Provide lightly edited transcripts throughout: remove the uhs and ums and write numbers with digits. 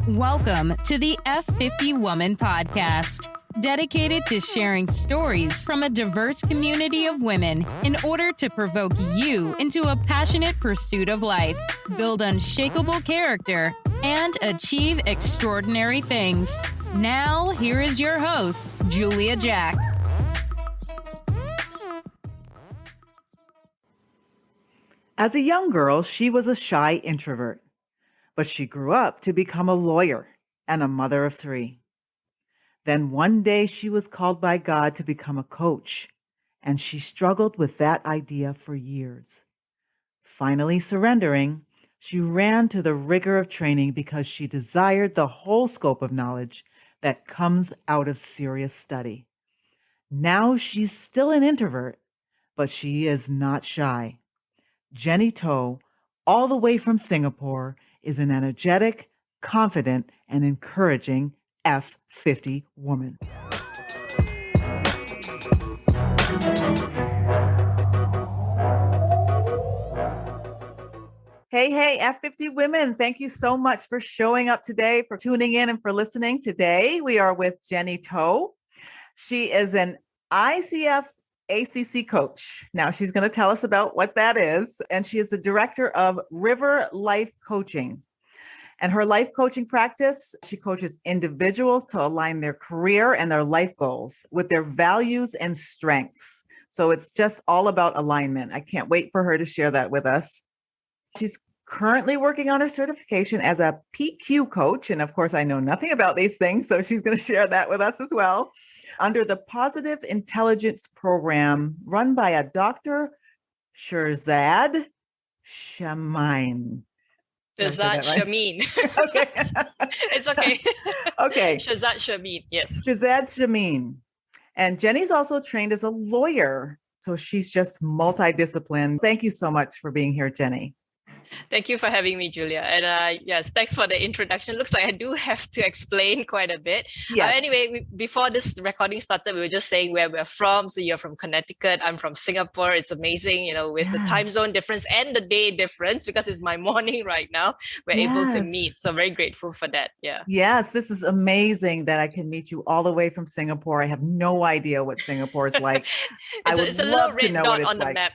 Welcome to the F50 Woman Podcast, dedicated to sharing stories from a diverse community of women in order to provoke you into a passionate pursuit of life, build unshakable character, and achieve extraordinary things. Now, here is your host, Julia Jack. As a young girl, she was a shy introvert, but she grew up to become a lawyer and a mother of three. Then one day she was called by God to become a coach, and she struggled with that idea for years. Finally surrendering, she ran to the rigor of training because she desired the whole scope of knowledge that comes out of serious study. Now she's still an introvert, but she is not shy. Jenny To, all the way from Singapore, is an energetic, confident, and encouraging F50 woman. Hey, F50 women, thank you so much for showing up today, for tuning in, and for listening. Today, we are with Jenny To. She is an ICF ACC coach. Now she's going to tell us about what that is. And she is the director of River Life Coaching. And her life coaching practice, she coaches individuals to align their career and their life goals with their values and strengths. So it's just all about alignment. I can't wait for her to share that with us. She's currently working on her certification as a PQ coach. And of course, I know nothing about these things, so she's going to share that with us as well. Under the Positive Intelligence Program run by a Dr. Shirzad Shamin. Shirzad Shamin. Okay. It's okay. Okay. Shirzad Shamin, yes. Shirzad Shamin. And Jenny's also trained as a lawyer. So she's just multidisciplined. Thank you so much for being here, Jenny. Thank you for having me, Julia. And yes, thanks for the introduction. Looks like I do have to explain quite a bit. Yes. Anyway, before this recording started, we were just saying where we're from. So you're from Connecticut. I'm from Singapore. It's amazing, with the time zone difference and the day difference, because it's my morning right now. We're able to meet. So very grateful for that. Yeah. Yes, this is amazing that I can meet you all the way from Singapore. I have no idea what Singapore is like. It's a little red dot on the map.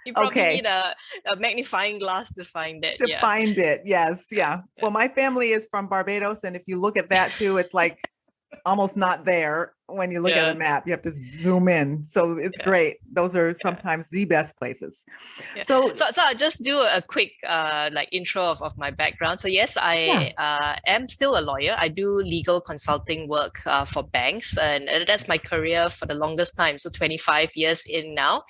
You probably need a magnifying glass to find it. Find it. Yes. Yeah. Well, my family is from Barbados. And if you look at that too, it's like almost not there when you look at a map. You have to zoom in. So it's great. Those are sometimes the best places. Yeah. So I'll just do a quick intro of my background. So yes, I am still a lawyer. I do legal consulting work for banks, and that's my career for the longest time. So 25 years in now,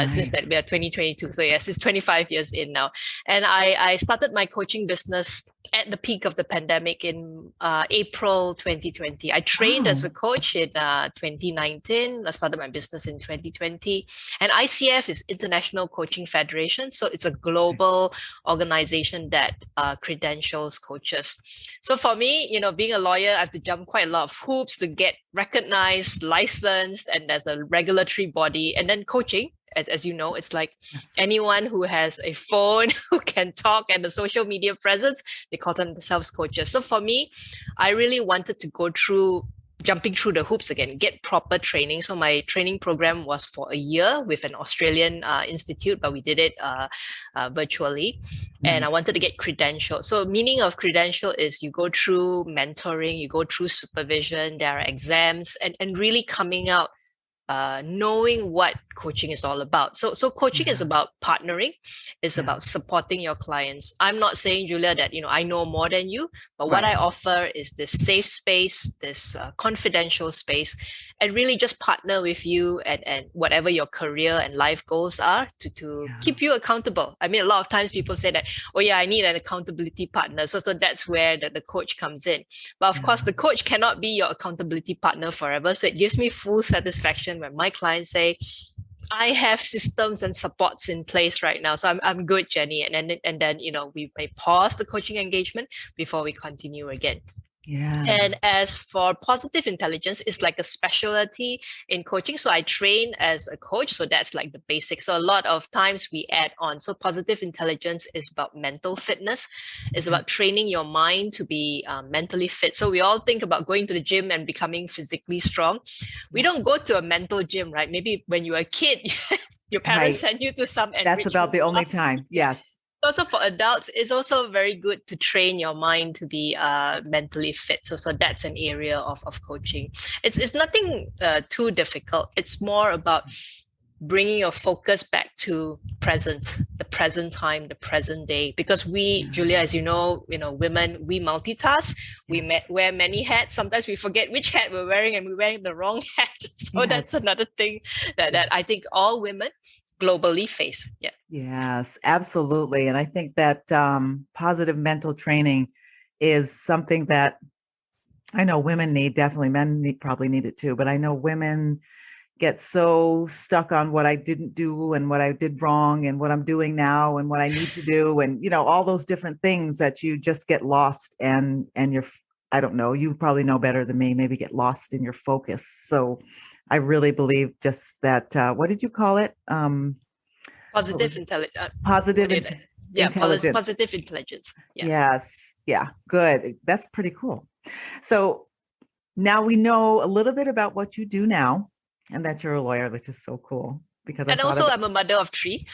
since that we are 2022. So yes, it's 25 years in now. And I started my coaching business at the peak of the pandemic in April 2020. I trained as a coach in 2019. I started my business in 2020. And ICF is International Coaching Federation. So it's a global organization that credentials coaches. So for me, being a lawyer, I have to jump quite a lot of hoops to get recognized, licensed, and there's a regulatory body. And then coaching, as you know, it's like anyone who has a phone, who can talk, and a social media presence, they call themselves coaches. So for me, I really wanted to go through jumping through the hoops again, get proper training. So my training program was for a year with an Australian institute, but we did it virtually. And I wanted to get credential. So meaning of credential is you go through mentoring, you go through supervision, there are exams, and really coming out knowing what coaching is all about. So coaching is about partnering. It's about supporting your clients. I'm not saying, Julia, that, I know more than you, but what I offer is this safe space, this confidential space, and really just partner with you and whatever your career and life goals are to keep you accountable. I mean, a lot of times people say that, oh yeah, I need an accountability partner. So that's where the coach comes in. But of course, the coach cannot be your accountability partner forever. So it gives me full satisfaction when my clients say, I have systems and supports in place right now. So I'm good, Jenny. And then we may pause the coaching engagement before we continue again. Yeah. And as for positive intelligence, it's like a specialty in coaching. So I train as a coach. So that's like the basics. So a lot of times we add on. So positive intelligence is about mental fitness. It's about training your mind to be mentally fit. So we all think about going to the gym and becoming physically strong. We don't go to a mental gym, right? Maybe when you were a kid, your parents sent you to some enrichment That's about the only class. time. Yes. Also for adults, it's also very good to train your mind to be mentally fit. So that's an area of coaching. It's nothing too difficult. It's more about bringing your focus back to the present time, the present day. Because we, Julia, as you know, women, we multitask. We wear many hats. Sometimes we forget which hat we're wearing, and we're wearing the wrong hat. So that's another thing that I think all women globally face. Yeah. Yes, absolutely. And I think that positive mental training is something that I know women need, definitely men probably need it too, but I know women get so stuck on what I didn't do and what I did wrong and what I'm doing now and what I need to do. And, all those different things that you just get lost and you're, I don't know, you probably know better than me, maybe get lost in your focus. So I really believe just that, what did you call it? Positive intelligence. Positive intelligence. Positive intelligence. Yeah. Yes. Yeah. Good. That's pretty cool. So now we know a little bit about what you do now, and that you're a lawyer, which is so cool. Because I'm a mother of three,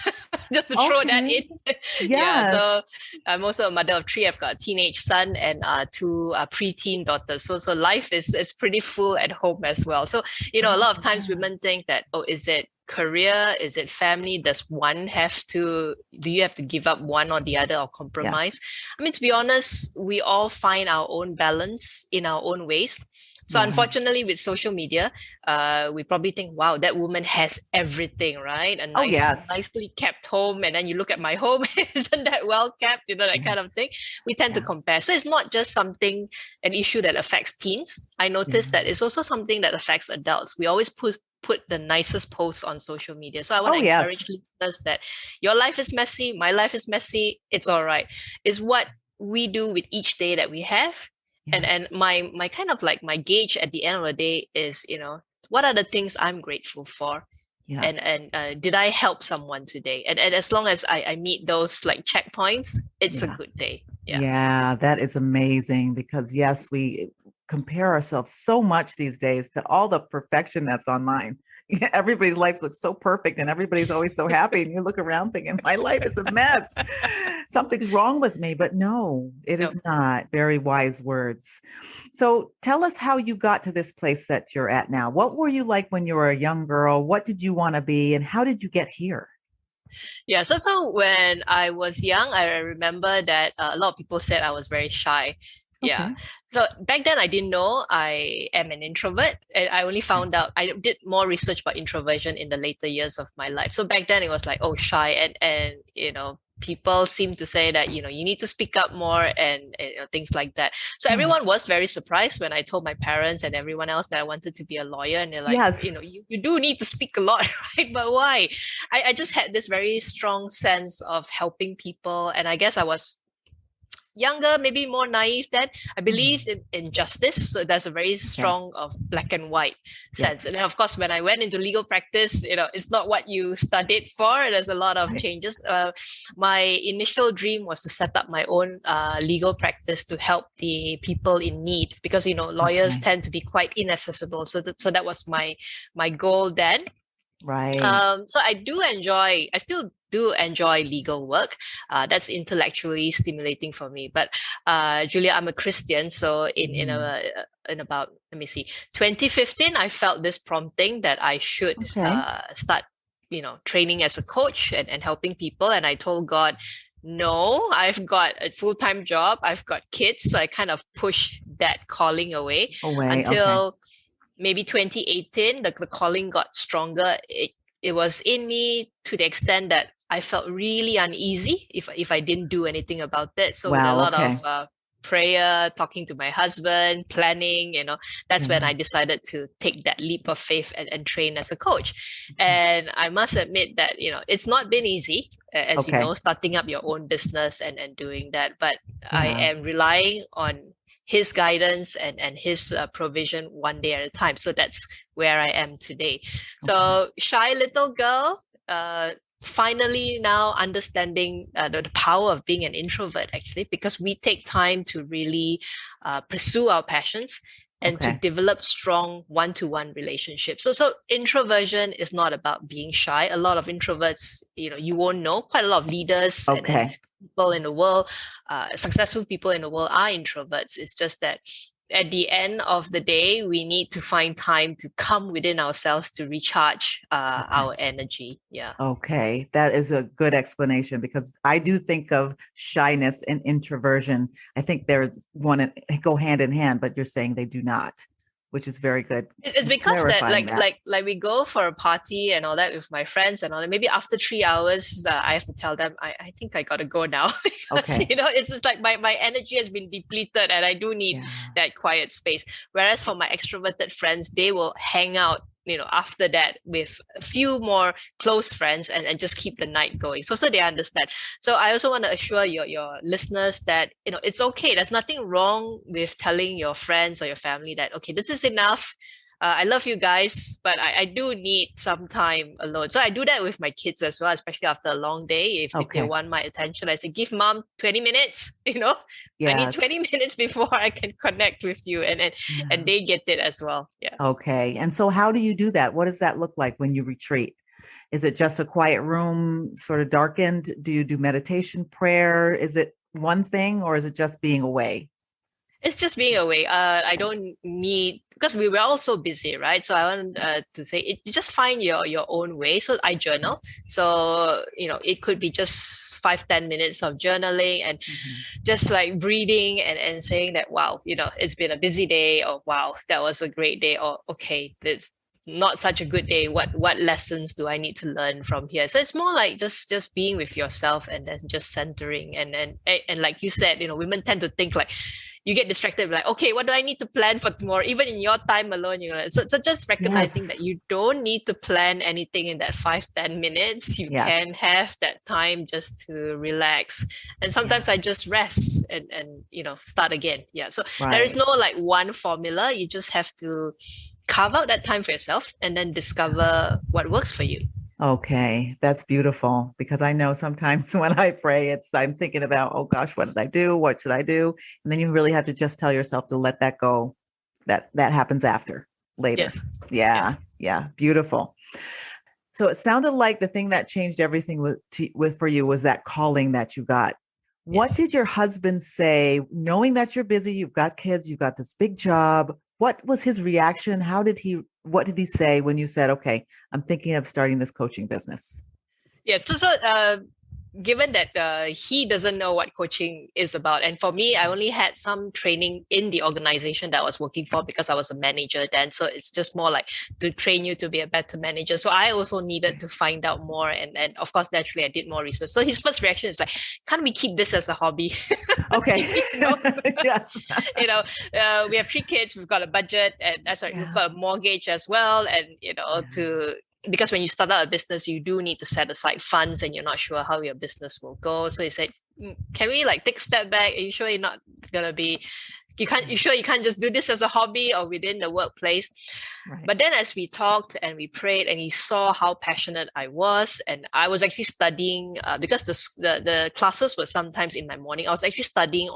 just to throw that in. Yeah, so I'm also a mother of three. I've got a teenage son and two preteen daughters. So life is pretty full at home as well. So a lot of times women think that, is it career? Is it family? Do you have to give up one or the other or compromise? Yes. I mean, to be honest, we all find our own balance in our own ways. So unfortunately, with social media, we probably think, wow, that woman has everything, right? A nicely kept home. And then you look at my home, isn't that well kept? That kind of thing. We tend to compare. So it's not just an issue that affects teens. I noticed that it's also something that affects adults. We always put the nicest posts on social media. So I want to encourage listeners that your life is messy, my life is messy. It's all right. It's what we do with each day that we have. Yes. And my kind of like my gauge at the end of the day is, what are the things I'm grateful for? Yeah. And did I help someone today? And as long as I meet those like checkpoints, it's a good day. Yeah, that is amazing because yes, we compare ourselves so much these days to all the perfection that's online. Everybody's life looks so perfect and everybody's always so happy. And you look around thinking, my life is a mess. Something's wrong with me. But no, it is not. Very wise words. So tell us how you got to this place that you're at now. What were you like when you were a young girl? What did you want to be? And how did you get here? Yeah, so when I was young, I remember that a lot of people said I was very shy. Yeah. So back then I didn't know I am an introvert, and I only found out, I did more research about introversion in the later years of my life. So back then it was like, shy, and people seem to say that, you need to speak up more and things like that. So everyone was very surprised when I told my parents and everyone else that I wanted to be a lawyer. And they're like, you do need to speak a lot, right? But why? I just had this very strong sense of helping people. And I guess I was younger, maybe more naive then. I believe in justice. So there's a very strong of black and white sense. Yes. And then of course, when I went into legal practice, it's not what you studied for. There's a lot of changes. My initial dream was to set up my own legal practice to help the people in need, because, lawyers tend to be quite inaccessible. So that was my goal then. Right. So I still do enjoy legal work. That's intellectually stimulating for me. But Julia, I'm a Christian. So in about, let me see, 2015, I felt this prompting that I should start, training as a coach and helping people. And I told God, no, I've got a full-time job. I've got kids. So I kind of pushed that calling away until maybe 2018, the calling got stronger. It was in me to the extent that I felt really uneasy if I didn't do anything about it. So with a lot of prayer, talking to my husband, planning, that's when I decided to take that leap of faith and train as a coach. And I must admit that, it's not been easy, as you know, starting up your own business and doing that. But I am relying on his guidance and his provision one day at a time. So that's where I am today. So shy little girl, finally now understanding the power of being an introvert, actually, because we take time to really pursue our passions and to develop strong one-to-one relationships. So introversion is not about being shy. A lot of introverts, you won't know, quite a lot of leaders and people in the world, successful people in the world are introverts. It's just that at the end of the day, we need to find time to come within ourselves to recharge our energy. Yeah. Okay. That is a good explanation, because I do think of shyness and introversion. I think they're go hand in hand, but you're saying they do not, which is very good. It's because that like we go for a party and all that with my friends and all that. Maybe after 3 hours, I have to tell them, I think I got to go now. Because, it's just like my energy has been depleted and I do need that quiet space. Whereas for my extroverted friends, they will hang out, after that with a few more close friends and just keep the night going. So they understand. So I also want to assure your listeners that, it's okay. There's nothing wrong with telling your friends or your family that, okay, this is enough. I love you guys, but I do need some time alone. So I do that with my kids as well, especially after a long day. If they want my attention, I say, give mom 20 minutes, I need 20 minutes before I can connect with you. And they get it as well. Yeah. Okay. And so how do you do that? What does that look like when you retreat? Is it just a quiet room, sort of darkened? Do you do meditation, prayer? Is it one thing, or is it just being away? It's just being away. I don't need, because we were all so busy, right? So I want to say, you just find your own way. So I journal. So, it could be just 5-10 minutes of journaling and just like breathing and saying that, wow, it's been a busy day, or wow, that was a great day, or okay, this not such a good day. What lessons do I need to learn from here? So it's more like just being with yourself and then just centering. And like you said, women tend to think like, you get distracted, like, okay, what do I need to plan for tomorrow? Even in your time alone, so just recognizing that you don't need to plan anything in that 5-10 minutes. You can have that time just to relax. And sometimes I just rest and start again. Yeah. So there is no like one formula. You just have to carve out that time for yourself and then discover what works for you. Okay, that's beautiful, because I know sometimes when I pray, I'm thinking about, oh gosh, what did I do? What should I do? And then you really have to just tell yourself to let that go. That happens later. Yes. Yeah. Beautiful. So it sounded like the thing that changed everything for you was that calling that you got. What did your husband say, knowing that you're busy, you've got kids, you've got this big job? What was his reaction? What did he say when you said, okay, I'm thinking of starting this coaching business? Yeah. So given that he doesn't know what coaching is about, and for me, I only had some training in the organization that I was working for because I was a manager then. So it's just more like to train you to be a better manager. So I also needed to find out more. And of course, naturally, I did more research. So his first reaction is like, can't we keep this as a hobby? Okay. Yes. We have 3 kids, we've got a budget, and we've got a mortgage as well. And, because when you start out a business, you do need to set aside funds and you're not sure how your business will go. So he said, can we like take a step back? Are you sure you're not going to be, you can't just do this as a hobby or within the workplace? Right. But then as we talked and we prayed and he saw how passionate I was, and I was actually studying because the classes were sometimes in my morning. I was actually studying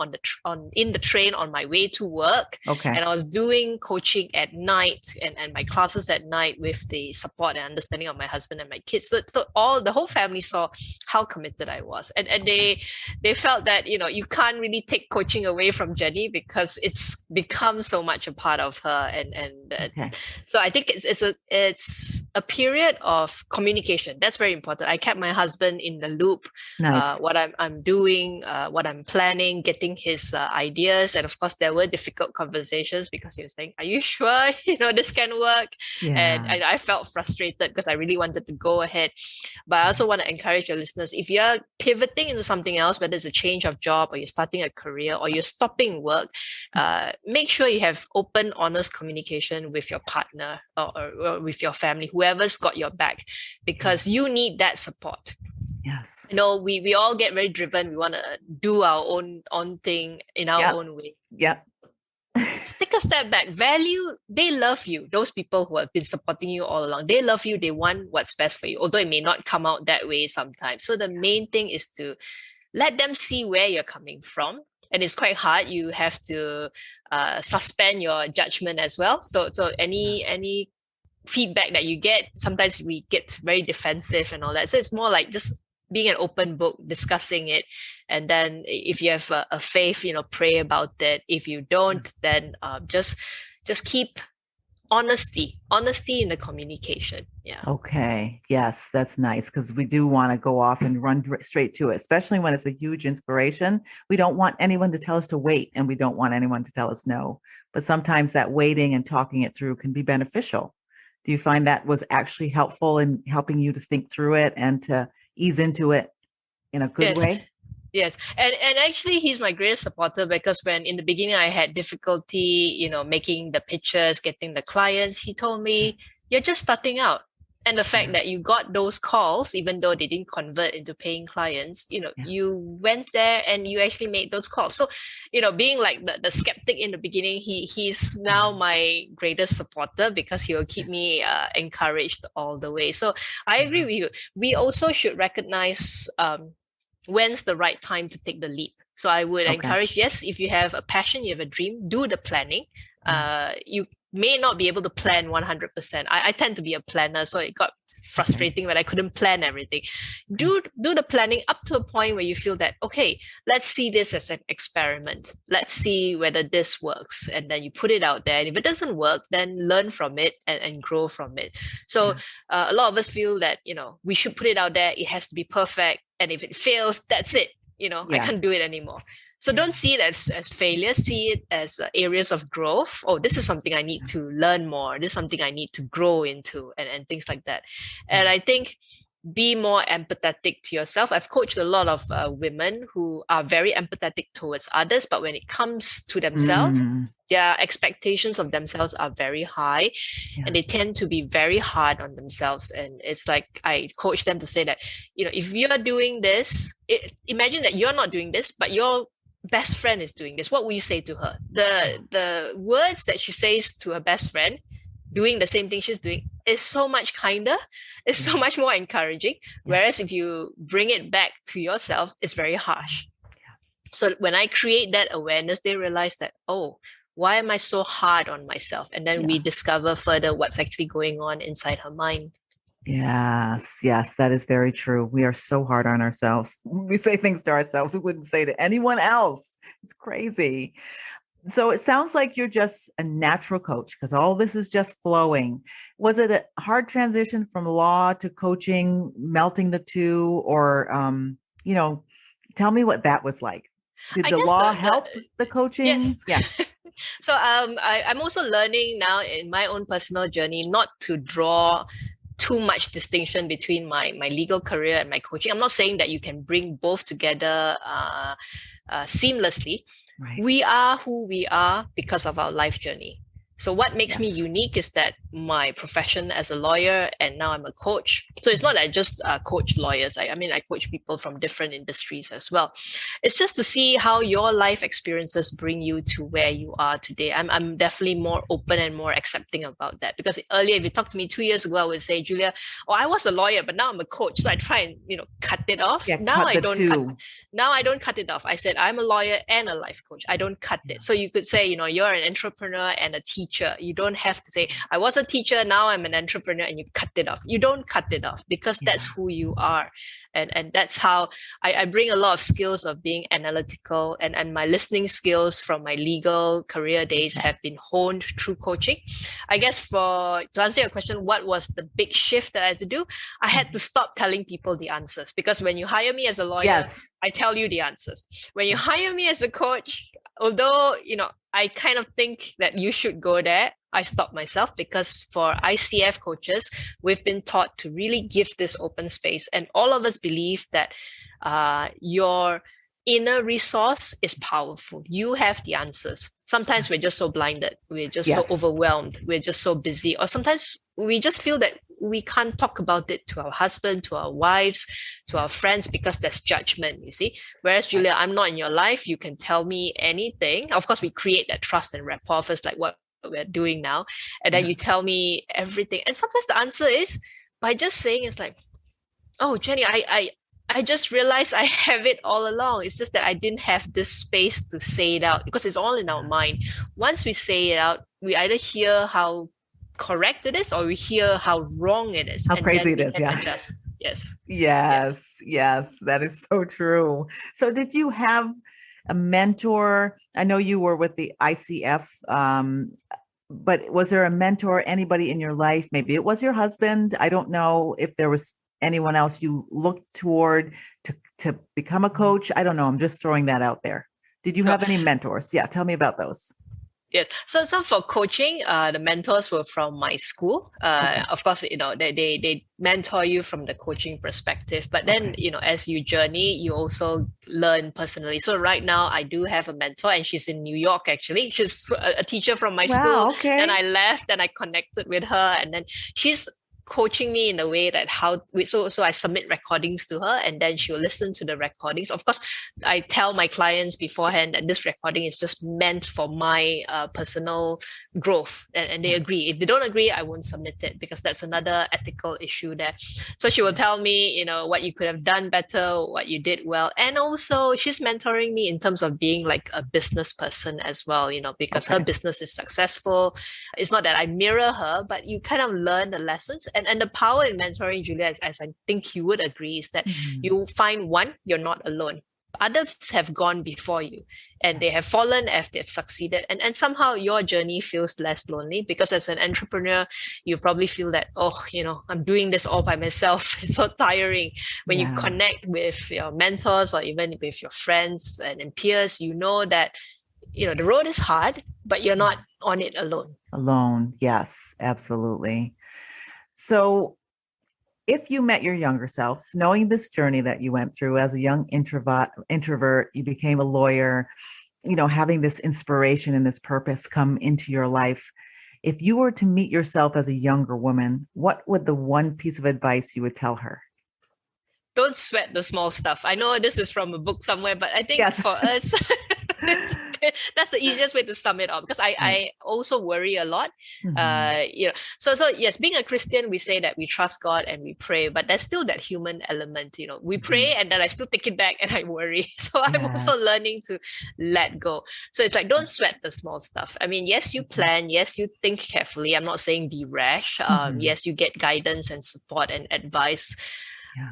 in the train on my way to work. Okay. And I was doing coaching at night and my classes at night with the support and understanding of my husband and my kids. So the whole family saw how committed I was. And they felt that, you can't really take coaching away from Jenny because it's become so much a part of her. So I think it's a period of communication. That's very important. I kept my husband in the loop. Nice. What I'm doing, what I'm planning, getting his ideas. And of course, there were difficult conversations because he was saying, are you sure, this can work? Yeah. And I felt frustrated because I really wanted to go ahead. But I also want to encourage your listeners, if you're pivoting into something else, whether it's a change of job or you're starting a career or you're stopping work, make sure you have open, honest communication with your partner or with your family, whoever's got your back, because you need that support. Yes. We all get very driven. We want to do our own thing in our own way. Yeah. take a step back. Value, they love you. Those people who have been supporting you all along, they love you. They want what's best for you, although it may not come out that way sometimes. So the main thing is to let them see where you're coming from. And it's quite hard. You have to suspend your judgment as well. So any feedback that you get, sometimes we get very defensive and all that. So it's more like just being an open book, discussing it. And then if you have a faith, pray about it. If you don't, then just keep honesty in the communication. Yeah. Okay. Yes, that's nice, because we do want to go off and run straight to it, especially when it's a huge inspiration. We don't want anyone to tell us to wait, and we don't want anyone to tell us no. But sometimes that waiting and talking it through can be beneficial. Do you find that was actually helpful in helping you to think through it and to ease into it in a good way? Yes. And actually he's my greatest supporter, because when in the beginning I had difficulty, making the pitches, getting the clients, he told me, you're just starting out. And the fact that you got those calls, even though they didn't convert into paying clients, you went there and you actually made those calls. So, being like the skeptic in the beginning, he's now my greatest supporter, because he will keep me encouraged all the way. So I agree with you. We also should recognize when's the right time to take the leap. So I would encourage, yes, if you have a passion, you have a dream, do the planning. You may not be able to plan 100%. I tend to be a planner, so it got frustrating when I couldn't plan everything. Do the planning up to a point where you feel that, okay, let's see this as an experiment. Let's see whether this works. And then you put it out there. And if it doesn't work, then learn from it and grow from it. So a lot of us feel that, we should put it out there. It has to be perfect. And if it fails, that's it. I can't do it anymore. So don't see it as failure. See it as areas of growth. Oh, this is something I need to learn more. This is something I need to grow into, and things like that. And I think be more empathetic to yourself. I've coached a lot of women who are very empathetic towards others, but when it comes to themselves, their expectations of themselves are very high, and they tend to be very hard on themselves. And it's like, I coach them to say that, if you're doing this, imagine that you're not doing this, but your best friend is doing this. What will you say to her? The words that she says to her best friend, doing the same thing she's doing, is so much kinder, is so much more encouraging. Whereas if you bring it back to yourself, it's very harsh. So when I create that awareness, they realize that, oh, why am I so hard on myself? And then we discover further what's actually going on inside her mind. Yes, that is very true. We are so hard on ourselves. We say things to ourselves we wouldn't say to anyone else. It's crazy. So it sounds like you're just a natural coach, because all this is just flowing. Was it a hard transition from law to coaching, melting the two, or, tell me what that was like? Did the law help the coaching? Yes. Yeah. So I'm also learning now in my own personal journey not to draw too much distinction between my legal career and my coaching. I'm not saying that you can bring both together seamlessly. Right. We are who we are because of our life journey. So what makes me unique is that my profession as a lawyer, and now I'm a coach. So it's not that I just coach lawyers. I coach people from different industries as well. It's just to see how your life experiences bring you to where you are today. I'm definitely more open and more accepting about that, because earlier, if you talked to me 2 years ago, I would say, Julia, I was a lawyer, but now I'm a coach. So I try and, cut it off. Now I don't cut it off. I said, I'm a lawyer and a life coach. I don't cut it. So you could say, you're an entrepreneur and a teacher. You don't have to say, I was a teacher, now I'm an entrepreneur, and you cut it off. You don't cut it off, because that's who you are. And that's how I bring a lot of skills of being analytical, and my listening skills from my legal career days have been honed through coaching. I guess to answer your question, what was the big shift that I had to do? I had to stop telling people the answers, because when you hire me as a lawyer, I tell you the answers. When you hire me as a coach, although, I kind of think that you should go there, I stopped myself, because for ICF coaches, we've been taught to really give this open space. And all of us believe that your inner resource is powerful. You have the answers. Sometimes we're just so blinded. We're just so overwhelmed. We're just so busy. Or sometimes we just feel that we can't talk about it to our husband, to our wives, to our friends, because there's judgment, you see. Whereas, Julia, I'm not in your life. You can tell me anything. Of course, we create that trust and rapport first, like what we're doing now. And then you tell me everything. And sometimes the answer is by just saying, it's like, oh, Jenny, I just realized I have it all along. It's just that I didn't have this space to say it out because it's all in our mind. Once we say it out, we either hear how correct it is or we hear how wrong it is. How and crazy then it is. Yeah. Adjust. Yes. Yes. Yes. That is so true. So did you have a mentor? I know you were with the ICF, but was there a mentor, anybody in your life? Maybe it was your husband. I don't know if there was anyone else you looked toward to become a coach. I don't know. I'm just throwing that out there. Did you have any mentors? Yeah. Tell me about those. Yes. So for coaching, the mentors were from my school. Okay. Of course, they mentor you from the coaching perspective. But then, as you journey, you also learn personally. So right now, I do have a mentor, and she's in New York. Actually, she's a teacher from my school. Okay. Then I left, and I connected with her, and then she's coaching me in a way that so I submit recordings to her, and then she will listen to the recordings. Of course, I tell my clients beforehand that this recording is just meant for my personal growth, and they agree. If they don't agree, I won't submit it, because that's another ethical issue there. So she will tell me, what you could have done better, what you did well, and also she's mentoring me in terms of being like a business person as well, because her business is successful. It's not that I mirror her, but you kind of learn the lessons. And the power in mentoring, Julia, as I think you would agree, is that you find one, you're not alone. Others have gone before you, and they have fallen as they've succeeded. And somehow your journey feels less lonely, because as an entrepreneur, you probably feel that, I'm doing this all by myself. It's so tiring. When you connect with your mentors or even with your friends and peers, you know that, the road is hard, but you're not on it alone. Alone. Yes, absolutely. So if you met your younger self, knowing this journey that you went through as a young introvert, you became a lawyer, having this inspiration and this purpose come into your life. If you were to meet yourself as a younger woman, what would the one piece of advice you would tell her? Don't sweat the small stuff. I know this is from a book somewhere, but I think for us, that's the easiest way to sum it up, because I also worry a lot. So yes, being a Christian, we say that we trust God and we pray, but there's still that human element. We pray and then I still take it back and I worry. So I'm also learning to let go. So it's like, don't sweat the small stuff. I mean, yes, you plan. Yes, you think carefully. I'm not saying be rash. Yes, you get guidance and support and advice.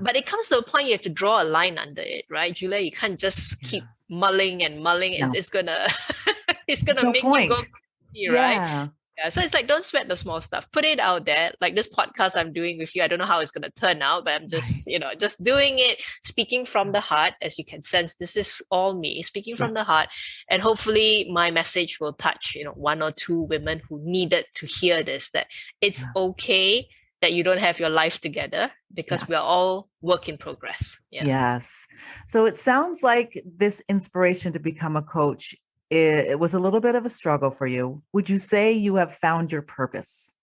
But it comes to a point you have to draw a line under it, right, Julia? You can't just keep mulling and mulling. It's gonna make you go crazy, right? Yeah. So it's like, don't sweat the small stuff. Put it out there. Like this podcast I'm doing with you, I don't know how it's gonna turn out, but I'm just, just doing it, speaking from the heart. As you can sense, this is all me speaking from the heart, and hopefully my message will touch, one or two women who needed to hear this. That it's okay that you don't have your life together, because we are all work in progress. Yes. So it sounds like this inspiration to become a coach, it was a little bit of a struggle for you. Would you say you have found your purpose?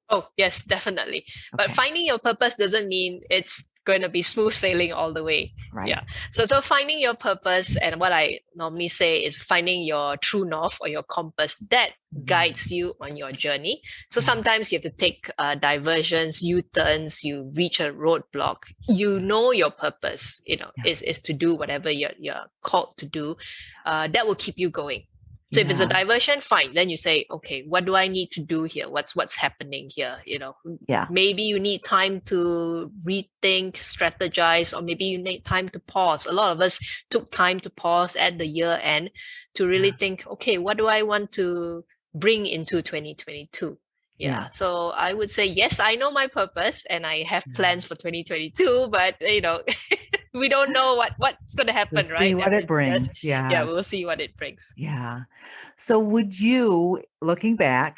Oh, yes, definitely. But finding your purpose doesn't mean it's going to be smooth sailing all the way. Right. Yeah. So finding your purpose, and what I normally say is finding your true north or your compass that guides you on your journey. So sometimes you have to take diversions, U-turns, you reach a roadblock. Your purpose, is to do whatever you're called to do. That will keep you going. So if it's a diversion, fine. Then you say, okay, what do I need to do here? What's happening here? Maybe you need time to rethink, strategize, or maybe you need time to pause. A lot of us took time to pause at the year end to really think, okay, what do I want to bring into 2022? So I would say, yes, I know my purpose and I have plans for 2022, but we don't know what's going to happen, we'll right? See what it brings. Yeah, we'll see what it brings. Yeah. So would you, looking back,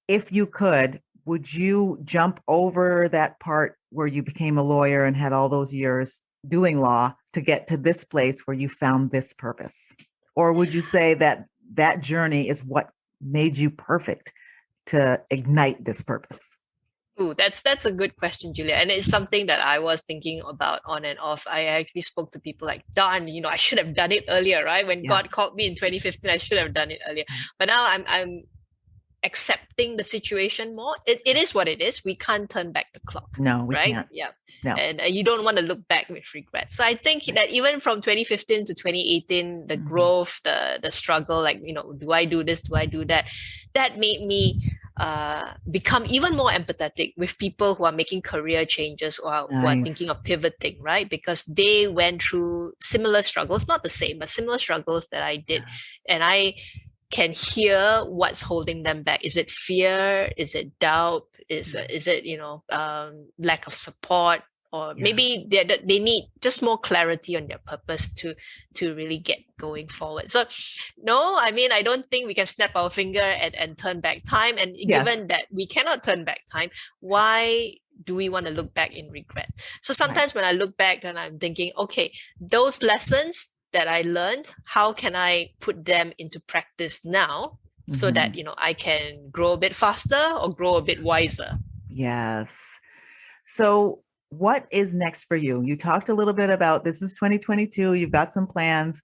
if you could, would you jump over that part where you became a lawyer and had all those years doing law to get to this place where you found this purpose? Or would you say that journey is what made you perfect to ignite this purpose? Ooh, that's a good question, Julia. And it's something that I was thinking about on and off. I actually spoke to people like, darn, I should have done it earlier, right? When Yeah. God called me in 2015, I should have done it earlier. Right. But now I'm accepting the situation more. It is what it is. We can't turn back the clock. No, we right? can't. Yeah. No. And you don't want to look back with regret. So I think that even from 2015 to 2018, the growth, the struggle, like, do I do this? Do I do that? That made me become even more empathetic with people who are making career changes or who are thinking of pivoting, right? Because they went through similar struggles, not the same, but similar struggles that I did. And I can hear what's holding them back. Is it fear? Is it doubt? Is it lack of support? Or maybe they need just more clarity on their purpose to really get going forward. So no, I mean, I don't think we can snap our finger and turn back time. And given that we cannot turn back time, why do we want to look back in regret? So sometimes when I look back, then I'm thinking, okay, those lessons that I learned, how can I put them into practice now so that, I can grow a bit faster or grow a bit wiser? Yes. So what is next for you? You talked a little bit about this is 2022. You've got some plans.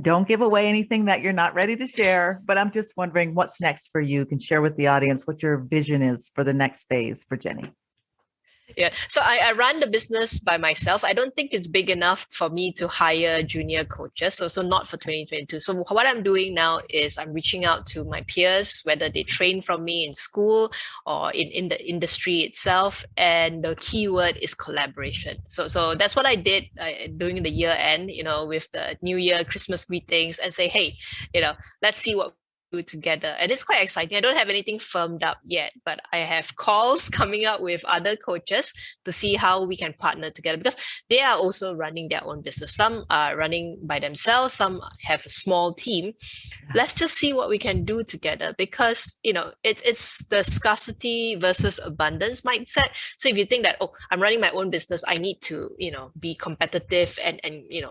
Don't give away anything that you're not ready to share, but I'm just wondering what's next for you. You can share with the audience what your vision is for the next phase for Jenny. Yeah. So I run the business by myself. I don't think it's big enough for me to hire junior coaches. So not for 2022. So what I'm doing now is I'm reaching out to my peers, whether they train from me in school or in the industry itself. And the key word is collaboration. So that's what I did during the year end, with the New Year, Christmas greetings, and say, hey, let's see what do together. And it's quite exciting. I don't have anything firmed up yet, but I have calls coming up with other coaches to see how we can partner together, because they are also running their own business. Some are running by themselves, some have a small team. Let's just see what we can do together, because it's the scarcity versus abundance mindset. So if you think that, I'm running my own business, I need to be competitive and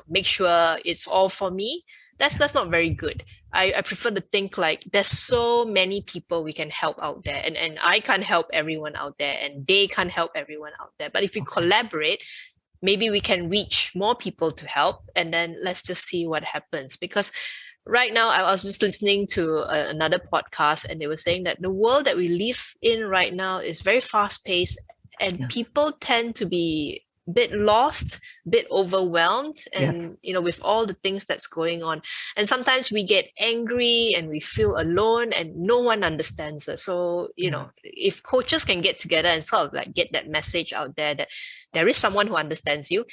make sure it's all for me, that's not very good. I prefer to think like there's so many people we can help out there, and I can't help everyone out there, and they can't help everyone out there. But if we collaborate, maybe we can reach more people to help, and then let's just see what happens. Because right now, I was just listening to another podcast, and they were saying that the world that we live in right now is very fast paced, and people tend to be bit lost, bit overwhelmed, and with all the things that's going on. And sometimes we get angry and we feel alone and no one understands us. So if coaches can get together and sort of like get that message out there that there is someone who understands you.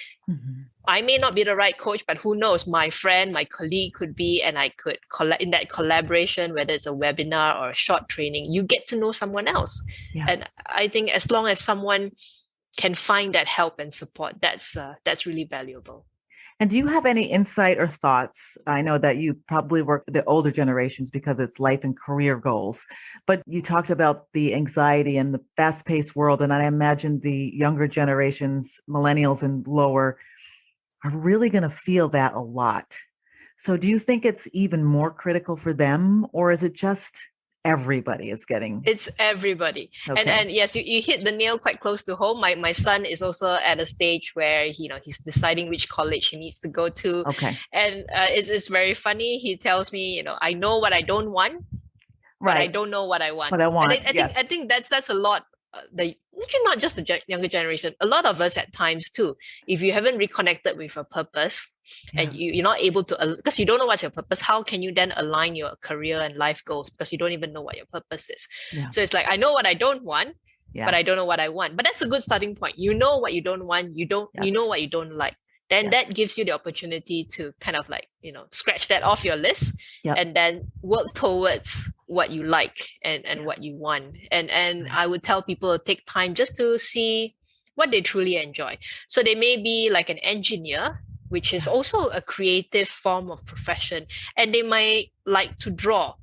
I may not be the right coach, but who knows, my friend, my colleague could be, and I could in that collaboration, whether it's a webinar or a short training, you get to know someone else. And I think as long as someone can find that help and support, that's really valuable. And do you have any insight or thoughts? I know that you probably work with the older generations because it's life and career goals, but you talked about the anxiety and the fast-paced world. And I imagine the younger generations, millennials and lower, are really going to feel that a lot. So do you think it's even more critical for them, or is it just everybody is getting? It's everybody. And yes, you hit the nail quite close to home. My son is also at a stage where he's deciding which college he needs to go to. And it's very funny. He tells me, I know what I don't want, but I don't know what I want. What I want. I think that's a lot. Not just the younger generation, a lot of us at times too. If you haven't reconnected with a purpose, and you're not able to, because you don't know what's your purpose, how can you then align your career and life goals, because you don't even know what your purpose is? So it's like, I know what I don't want, but I don't know what I want. But that's a good starting point. You know what you don't want, you know what you don't like. Then that gives you the opportunity to kind of like, scratch that off your list and then work towards what you like and what you want. And I would tell people to take time just to see what they truly enjoy. So they may be like an engineer, which is also a creative form of profession, and they might like to draw,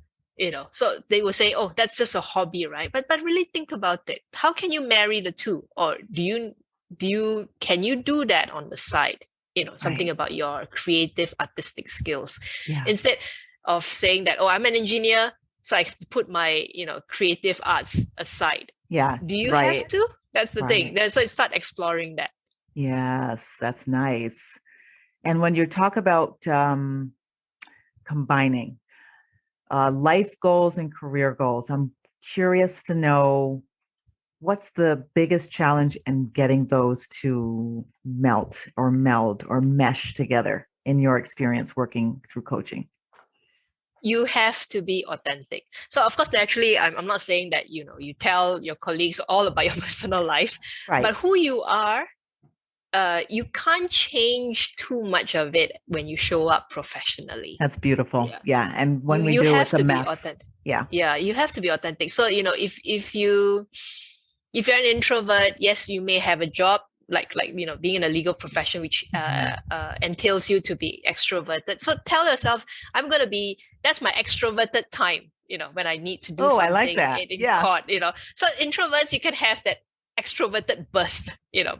so they will say, oh, that's just a hobby, right? But really think about it. How can you marry the two? Or can you do that on the side? Something about your creative artistic skills, instead of saying that, oh, I'm an engineer, so I have to put my, creative arts aside. Yeah. Do you Right. have to? That's the thing. So start exploring that. Yes, that's nice. And when you talk about combining life goals and career goals, I'm curious to know what's the biggest challenge in getting those to melt or meld or mesh together in your experience working through coaching? You have to be authentic. So of course, naturally, I'm not saying that, you tell your colleagues all about your personal life, Right. but who you are, you can't change too much of it when you show up professionally. That's beautiful. Yeah. And when we you do, have it's a to be mess. authentic. Yeah. Yeah, you have to be authentic. So, if you're an introvert, yes, you may have a job like being in a legal profession, which entails you to be extroverted. So tell yourself, that's my extroverted time, when I need to do something I like that. in court, So introverts, you can have that extroverted burst,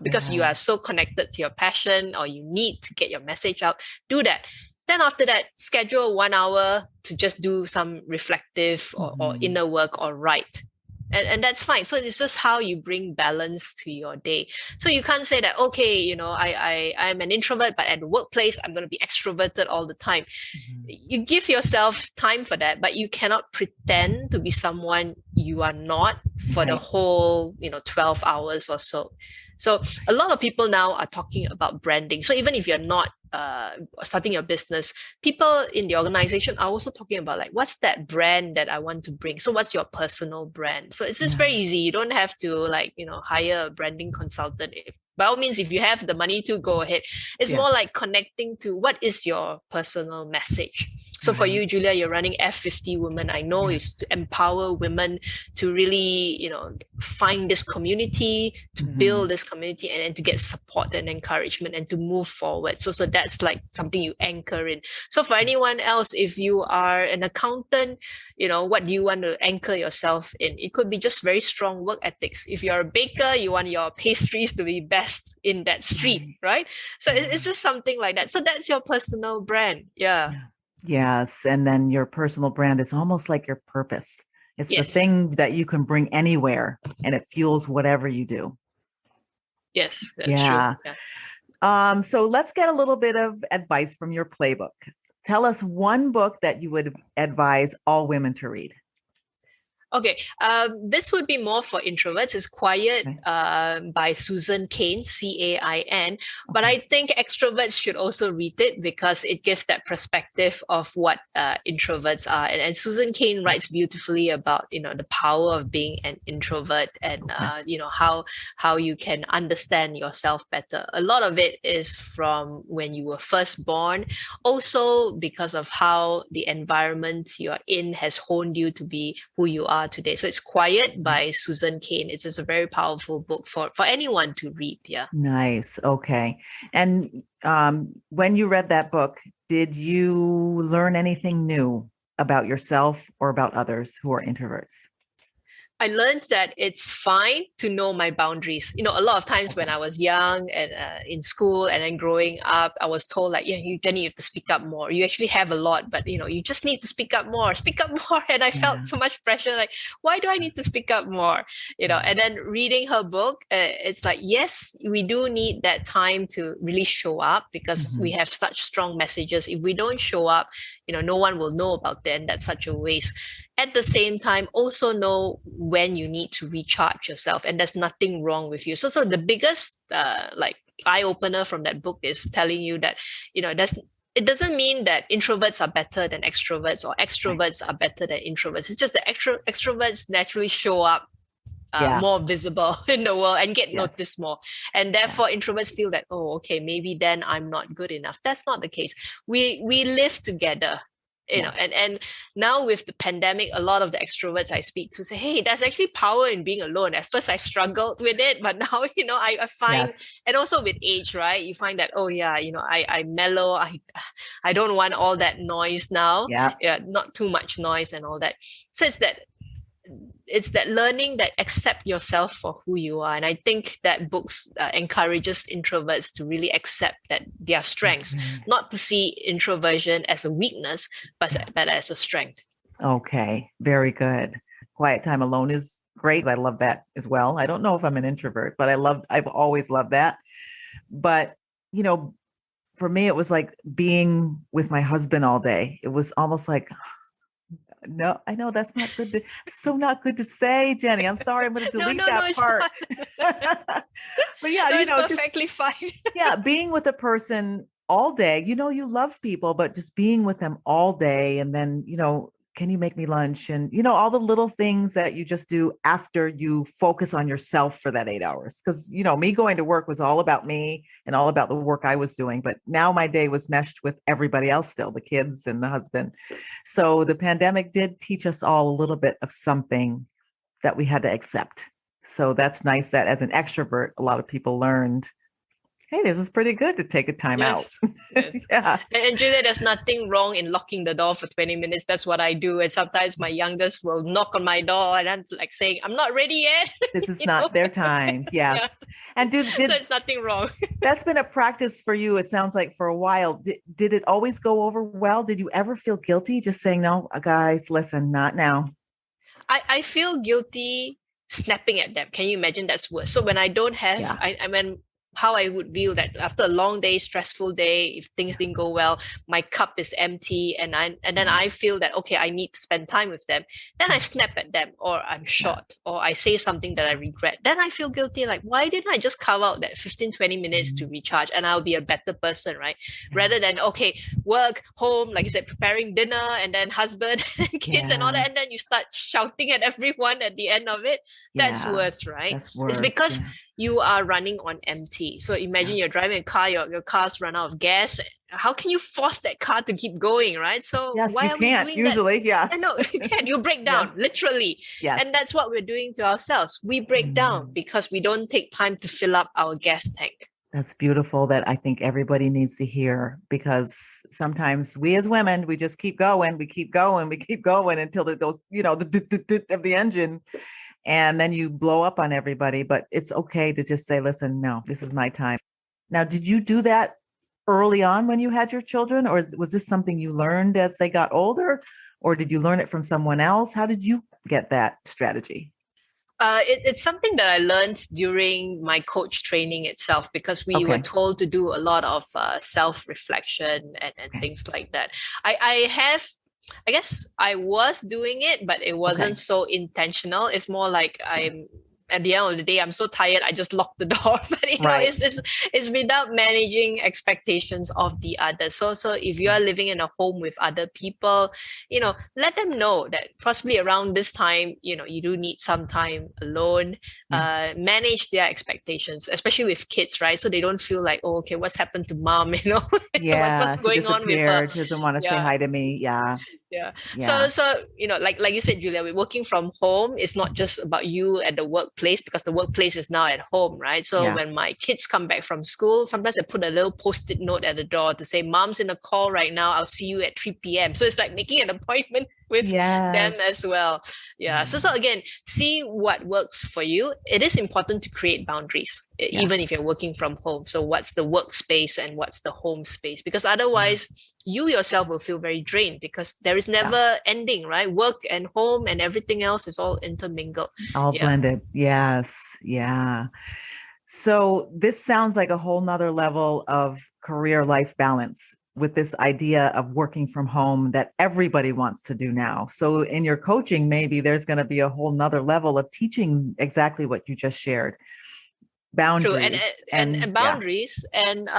because you are so connected to your passion, or you need to get your message out. Do that. Then after that, schedule 1 hour to just do some reflective or inner work or write. And that's fine. So it's just how you bring balance to your day. So you can't say that, okay, I'm an introvert, but at the workplace, I'm going to be extroverted all the time. You give yourself time for that, but you cannot pretend to be someone you are not for the whole, 12 hours or so. So a lot of people now are talking about branding. So even if you're not starting your business, people in the organization are also talking about, like, what's that brand that I want to bring? So what's your personal brand? So it's just very easy. You don't have to hire a branding consultant. By all means, if you have the money to, go ahead. It's more like connecting to what is your personal message. So for you, Julia, you're running F50 Women. I know is to empower women to really, find this community, to build this community, and then to get support and encouragement and to move forward. So that's like something you anchor in. So for anyone else, if you are an accountant, what do you want to anchor yourself in? It could be just very strong work ethics. If you're a baker, you want your pastries to be best in that street, right? So it's just something like that. So that's your personal brand. Yeah. Yes. And then your personal brand is almost like your purpose. It's the Yes. thing that you can bring anywhere, and it fuels whatever you do. Yes, that's true. Yeah. So let's get a little bit of advice from your playbook. Tell us one book that you would advise all women to read. Okay, this would be more for introverts. It's Quiet by Susan Cain, Cain. But I think extroverts should also read it because it gives that perspective of what introverts are. And Susan Cain writes beautifully about the power of being an introvert and how you can understand yourself better. A lot of it is from when you were first born, also because of how the environment you're in has honed you to be who you are today. So it's Quiet by Susan Cain. It's just a very powerful book for anyone to read. Yeah. Nice. Okay. And when you read that book, did you learn anything new about yourself or about others who are introverts? I learned that it's fine to know my boundaries. A lot of times when I was young and in school and then growing up, I was told Jenny, you have to speak up more. You actually have a lot, but you just need to speak up more. And I felt so much pressure. Like, why do I need to speak up more? And then reading her book, it's like, yes, we do need that time to really show up because we have such strong messages. If we don't show up, no one will know about them. That's such a waste. At the same time, also know when you need to recharge yourself, and there's nothing wrong with you. So the biggest eye opener from that book is telling you that it doesn't mean that introverts are better than extroverts or extroverts are better than introverts. It's just that extroverts naturally show up more visible in the world and get noticed more, and therefore introverts feel that, oh, okay, maybe then I'm not good enough. That's not the case. We live together. And now with the pandemic, a lot of the extroverts I speak to say, hey, there's actually power in being alone. At first I struggled with it, but now, I find, and also with age, right? You find that, oh yeah, I mellow. I don't want all that noise now. Yeah, not too much noise and all that. So it's that learning that accept yourself for who you are. And I think that books encourages introverts to really accept that their strengths, not to see introversion as a weakness, but as a strength. Okay. Very good. Quiet time alone is great. I love that as well. I don't know if I'm an introvert, but I've always loved that. But, you know, for me, it was like being with my husband all day. It was almost like, no, I know that's not good. So not good to say, Jenny. I'm sorry. I'm going to delete No, that it's part. not. But yeah, No, you it's know, perfectly fine. yeah, being with a person all day, you know, you love people, but just being with them all day. And then, you know, can you make me lunch? And, you know, all the little things that you just do after you focus on yourself for that 8 hours. Cause, you know, me going to work was all about me and all about the work I was doing. But now my day was meshed with everybody else still, the kids and the husband. So the pandemic did teach us all a little bit of something that we had to accept. So that's nice that as an extrovert, a lot of people learned, hey, this is pretty good to take a time out. Yes. Yeah. And Julia, there's nothing wrong in locking the door for 20 minutes. That's what I do. And sometimes my youngest will knock on my door and I'm like saying, I'm not ready yet. This is You not know? their time. Yeah. Yes. And So there's nothing wrong. that's been a practice for you, it sounds like, for a while. Did it always go over well? Did you ever feel guilty just saying, no, guys, listen, not now? I feel guilty snapping at them. Can you imagine? That's worse. So when I don't have, Yeah. I mean, how I would view that after a long day, stressful day, if things didn't go well, my cup is empty, and then I feel that okay, I need to spend time with them. Then I snap at them, or I'm short, or I say something that I regret. Then I feel guilty, like why didn't I just carve out that 15-20 minutes to recharge, and I'll be a better person, right? Rather than okay, work, home, like you said, preparing dinner, and then husband and kids and all that, and then you start shouting at everyone at the end of it. That's worse, right? That's worse. It's because you are running on empty. So imagine you're driving a car, your car's run out of gas. How can you force that car to keep going, right? So yes, why you are can't we doing usually, that? yeah. No, you can't. You break down, literally. Yes. And that's what we're doing to ourselves. We break down because we don't take time to fill up our gas tank. That's beautiful. That I think everybody needs to hear, because sometimes we as women, we just keep going, we keep going until it goes, you know, the of the engine. And then you blow up on everybody. But it's okay to just say, listen, no, this is my time. Now, did you do that early on when you had your children, or was this something you learned as they got older, or did you learn it from someone else? How did you get that strategy? It's something that I learned during my coach training itself, because we were told to do a lot of self-reflection and things like that. I guess I was doing it, but it wasn't so intentional. It's more like I'm at the end of the day, I'm so tired, I just lock the door. But you know, it's without managing expectations of the others. So if you are living in a home with other people, you know, let them know that possibly around this time, you know, you do need some time alone. Manage their expectations, especially with kids, right? So they don't feel like, oh, okay, what's happened to mom? You know, what's going on with her? She doesn't want to say hi to me. Yeah. So you know, like you said, Julia, we're working from home. It's not just about you at the workplace, because the workplace is now at home, right? So when my kids come back from school, sometimes I put a little post-it note at the door to say, mom's in a call right now, I'll see you at 3 p.m. So it's like making an appointment with them as well. So again, see what works for you. It is important to create boundaries, even if you're working from home. So what's the workspace and what's the home space? Because otherwise you yourself will feel very drained, because there is never ending, right? Work and home and everything else is all intermingled. All blended. Yes. Yeah. So this sounds like a whole nother level of career life balance, with this idea of working from home that everybody wants to do now. So in your coaching, maybe there's going to be a whole nother level of teaching exactly what you just shared. Boundaries. True. And boundaries. And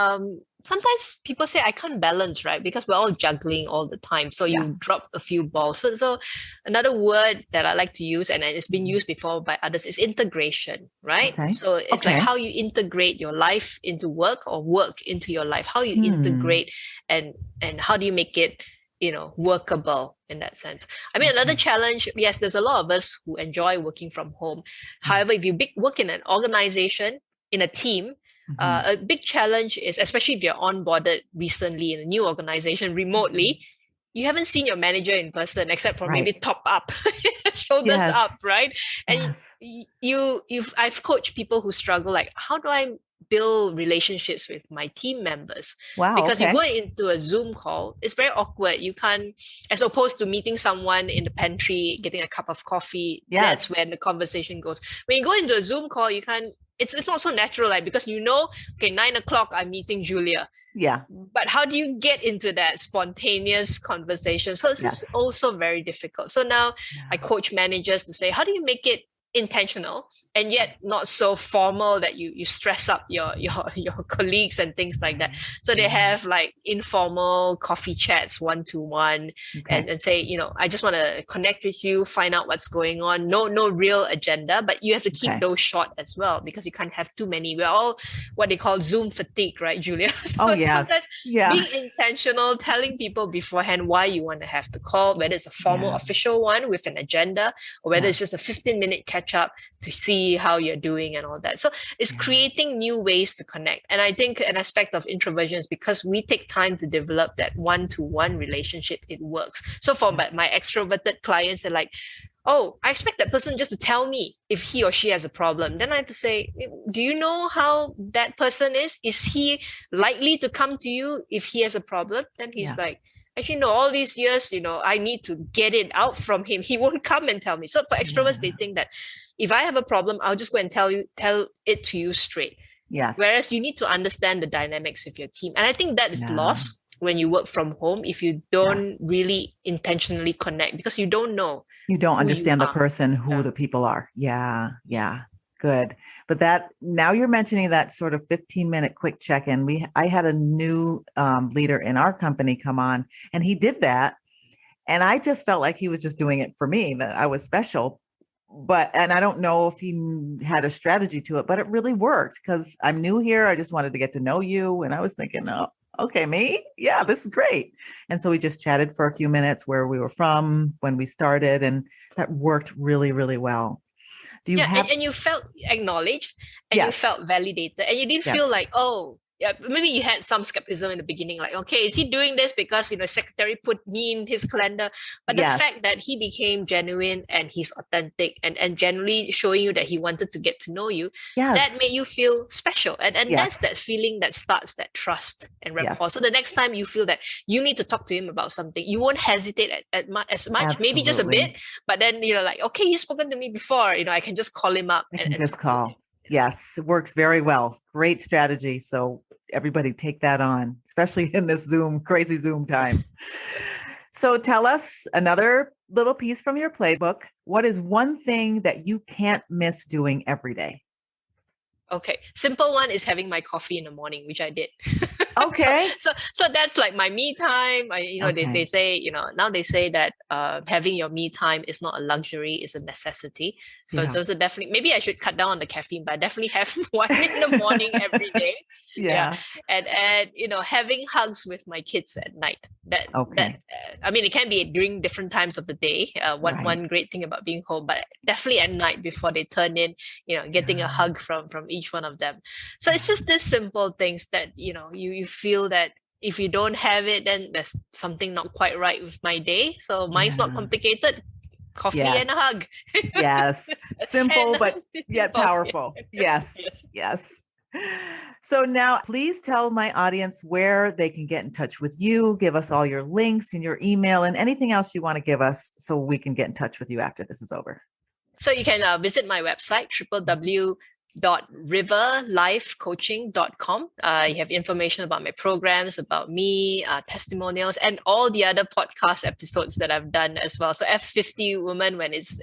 sometimes people say I can't balance, right? Because we're all juggling all the time. So you drop a few balls. So another word that I like to use, and it's been used before by others, is integration, right? So it's like how you integrate your life into work, or work into your life, how you integrate, and how do you make it, you know, workable in that sense. I mean, another challenge, yes, there's a lot of us who enjoy working from home. However, if you work in an organization, in a team, a big challenge is, especially if you're onboarded recently in a new organization remotely, you haven't seen your manager in person except for maybe top up, shoulders up, right? And I've coached people who struggle, like, how do I build relationships with my team members. Wow. Because you Okay. go into a Zoom call, it's very awkward. You can't, as opposed to meeting someone in the pantry, getting a cup of coffee, that's Yes. when the conversation goes. When you go into a Zoom call, you can't, it's not so natural, like, because okay, 9 o'clock, I'm meeting Julia. Yeah. But how do you get into that spontaneous conversation? So this is Yes. also very difficult. So now Yeah. I coach managers to say, how do you make it intentional and yet not so formal that you stress up your colleagues and things like that? So they have like informal coffee chats, one-to-one, Okay. and say, I just want to connect with you, find out what's going on. No real agenda, but you have to keep Okay. those short as well, because you can't have too many. We're all what they call Zoom fatigue, right, Julia? So Oh, yes. sometimes Yeah. being intentional, telling people beforehand why you want to have the call, whether it's a formal Yeah. official one with an agenda, or whether Yeah. it's just a 15-minute catch up to see how you're doing and all that. So it's creating new ways to connect. And I think an aspect of introversion is because we take time to develop that one-to-one relationship, it works. So for my extroverted clients, they're like, oh, I expect that person just to tell me if he or she has a problem. Then I have to say, do you know how that person is? Is he likely to come to you if he has a problem? Then he's like, actually, no, all these years, I need to get it out from him. He won't come and tell me. So for extroverts, they think that if I have a problem, I'll just go and tell it to you straight. Yes. Whereas you need to understand the dynamics of your team. And I think that is lost when you work from home if you don't really intentionally connect, because you don't know. You don't understand the person, who the people are. Yeah. Yeah. Good. But now you're mentioning that sort of 15-minute quick check-in. I had a new leader in our company come on, and he did that. And I just felt like he was just doing it for me, that I was special. And I don't know if he had a strategy to it, but it really worked because I'm new here. I just wanted to get to know you. And I was thinking, oh, okay, me? Yeah, this is great. And so we just chatted for a few minutes, where we were from, when we started, and that worked really, really well. Do you have... and you felt acknowledged, and you felt validated, and you didn't feel like, oh, yeah, maybe you had some skepticism in the beginning, like, okay, is he doing this because secretary put me in his calendar? But the fact that he became genuine and he's authentic and generally showing you that he wanted to get to know you, that made you feel special. And that's that feeling that starts that trust and rapport. So the next time you feel that you need to talk to him about something, you won't hesitate as much, Absolutely. maybe just a bit, but then like, okay, you've spoken to me before, I can just call him up. I can just call. Yes, it works very well. Great strategy. So everybody take that on, especially in this crazy Zoom time. So tell us another little piece from your playbook. What is one thing that you can't miss doing every day? Okay. Simple one is having my coffee in the morning, which I did. Okay. So that's like my me time. They say, now they say that having your me time is not a luxury, it's a necessity. So those are definitely, maybe I should cut down on the caffeine, but I definitely have one in the morning every day. And having hugs with my kids at night. It can be during different times of the day. One great thing about being home, but definitely at night before they turn in, getting a hug from each one of them. So it's just these simple things that you feel that if you don't have it, then there's something not quite right with my day. So mine's not complicated. Coffee and a hug. Yes. Simple, but yet powerful. Yes. So now please tell my audience where they can get in touch with you. Give us all your links and your email and anything else you want to give us so we can get in touch with you after this is over. So you can visit my website, www.riverlifecoaching.com. You have information about my programs, about me, testimonials, and all the other podcast episodes that I've done as well. So F50 Woman, when it's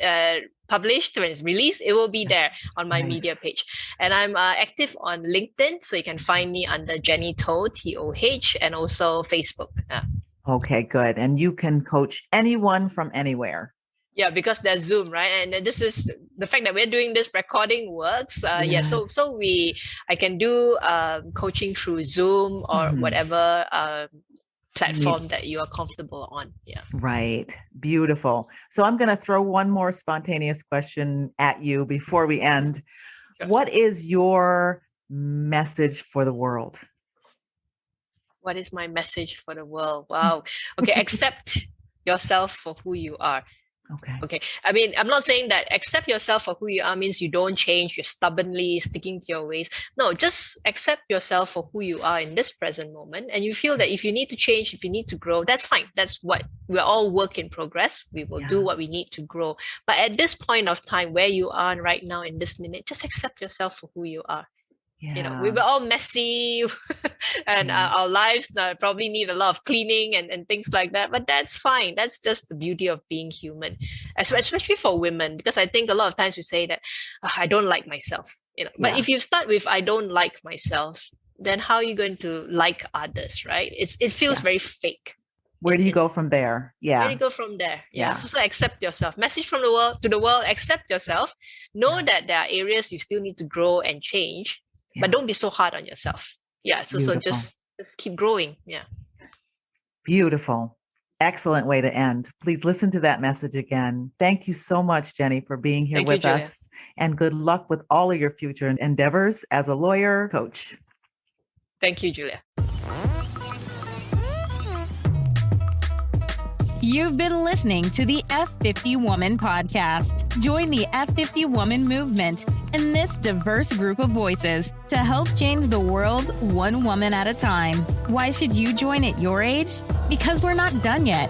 published, when it's released, it will be there on my media page. And I'm active on LinkedIn, so you can find me under Jenny Toh, TOH, and also Facebook. Okay, good. And you can coach anyone from anywhere. Yeah, because there's Zoom, right? And this is the fact that we're doing this recording works. So I can do coaching through Zoom or whatever platform that you are comfortable on. Yeah. Right. Beautiful. So I'm going to throw one more spontaneous question at you before we end. Sure. What is your message for the world? What is my message for the world? Wow. Okay. Accept yourself for who you are. Okay. I mean, I'm not saying that accept yourself for who you are means you don't change, you're stubbornly sticking to your ways. No, just accept yourself for who you are in this present moment. And you feel that if you need to change, if you need to grow, that's fine. That's what we're all work in progress. We will do what we need to grow. But at this point of time where you are right now in this minute, just accept yourself for who you are. Yeah. We were all messy and our lives probably need a lot of cleaning and things like that. But that's fine. That's just the beauty of being human, especially for women, because I think a lot of times we say that I don't like myself. But if you start with I don't like myself, then how are you going to like others, right? It feels very fake. Where do you go from there? Yeah. Where do you go from there? Yeah. So accept yourself. Message from the world to the world, accept yourself. Know that there are areas you still need to grow and change. But don't be so hard on yourself. Yeah. So just keep growing. Yeah. Beautiful. Excellent way to end. Please listen to that message again. Thank you so much, Jenny, for being here with us. And good luck with all of your future endeavors as a lawyer coach. Thank you, Julia. You've been listening to the F50 Woman Podcast. Join the F50 Woman movement and this diverse group of voices to help change the world one woman at a time. Why should you join at your age? Because we're not done yet.